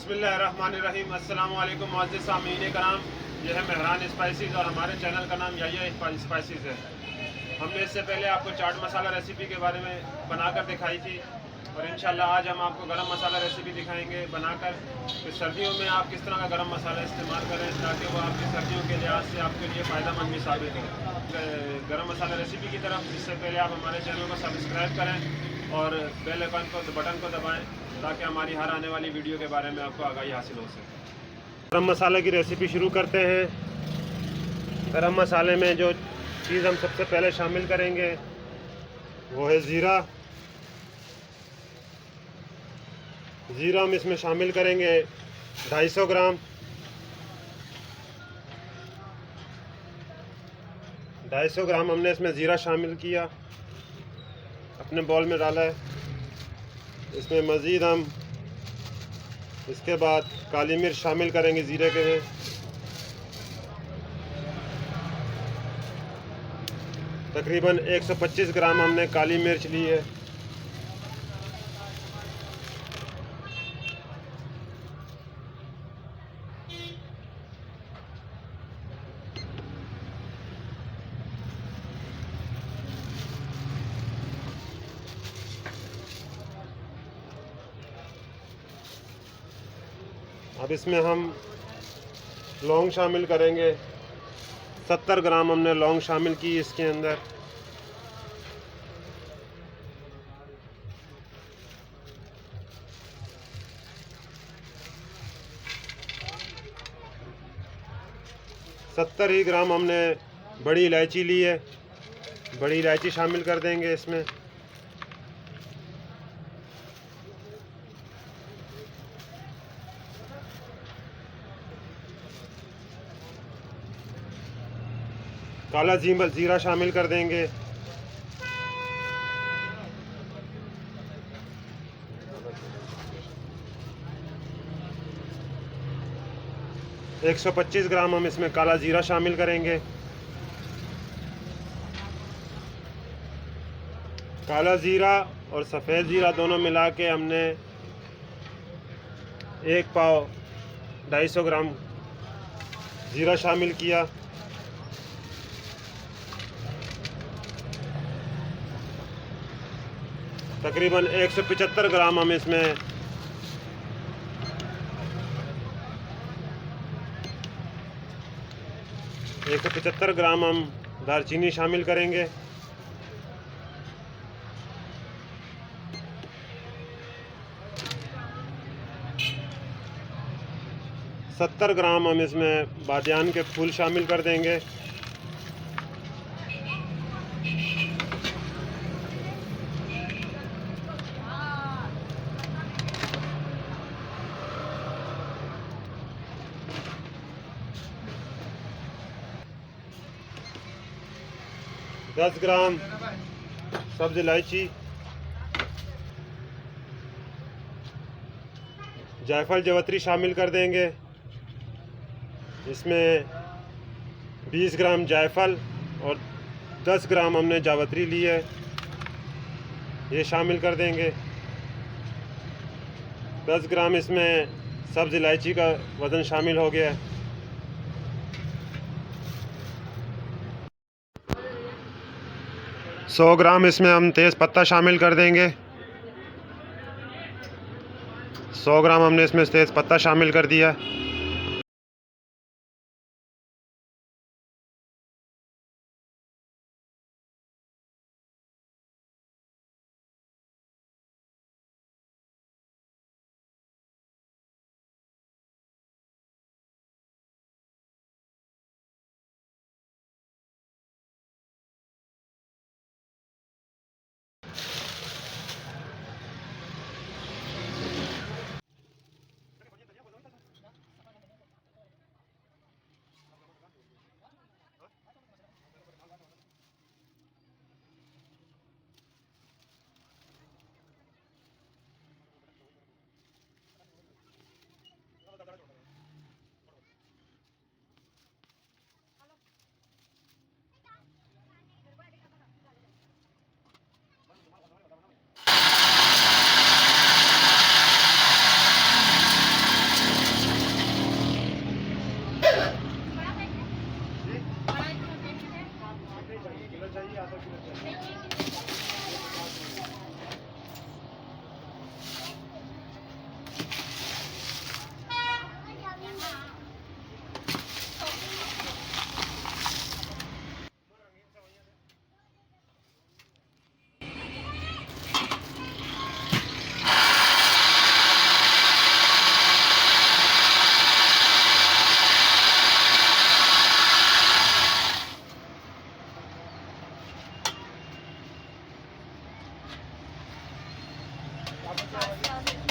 बिस्मिल्लाहिर्रहमानिर्रहीम। अस्सलाम वालेकुम मुअज़्ज़िज़ सामीन कराम। यह है मेहरान स्पाइसीज़ और हमारे चैनल का नाम याहिया स्पाइसीज़ है। हमने इससे पहले आपको चाट मसाला रेसिपी के बारे में बनाकर दिखाई थी और इंशाल्लाह आज हम आपको गरम मसाला रेसिपी दिखाएंगे बनाकर। तो सर्दियों में आप किस तरह का गरम मसाला इस्तेमाल करें ताकि वो आपकी सर्दियों के लिहाज से आपके लिए फ़ायदेमंद भी साबित हो। गरम मसाला रेसिपी की तरफ इससे पहले आप हमारे चैनल को सब्सक्राइब करें और बेल आइकन को बटन को दबाएं ताकि हमारी हर आने वाली वीडियो के बारे में आपको आगाही हासिल हो सके। गरम मसाले की रेसिपी शुरू करते हैं। गरम मसाले में जो चीज़ हम सबसे पहले शामिल करेंगे वो है ज़ीरा। ज़ीरा हम इसमें शामिल करेंगे 250 ग्राम। 250 ग्राम हमने इसमें ज़ीरा शामिल किया, अपने बॉल में डाला है। इसमें मज़ीद हम इसके बाद काली मिर्च शामिल करेंगे ज़ीरे के में। तकरीबन 125 ग्राम हमने काली मिर्च ली है। अब इसमें हम लौंग शामिल करेंगे। 70 ग्राम हमने लौंग शामिल की इसके अंदर। सत्तर ही ग्राम हमने बड़ी इलायची ली है, बड़ी इलायची शामिल कर देंगे इसमें। काला जीरा शामिल कर देंगे। एक 125 ग्राम हम इसमें काला जीरा शामिल करेंगे। काला जीरा और सफ़ेद जीरा दोनों मिला के हमने 1 पाव 250 ग्राम जीरा शामिल किया। तकरीबन 175 ग्राम हम इसमें हम दालचीनी शामिल करेंगे। 70 ग्राम हम इसमें बादियान के फूल शामिल कर देंगे। दस ग्राम सब्ज़ इलायची, जायफल जवतरी शामिल कर देंगे। इसमें 20 ग्राम जायफल और 10 ग्राम हमने जावत्री ली है, ये शामिल कर देंगे। 10 ग्राम इसमें सब्ज़ इलायची का वज़न शामिल हो गया है। 100 ग्राम इसमें हम तेज़ पत्ता शामिल कर देंगे। 100 ग्राम हमने इसमें तेज़ पत्ता शामिल कर दिया। पास्ता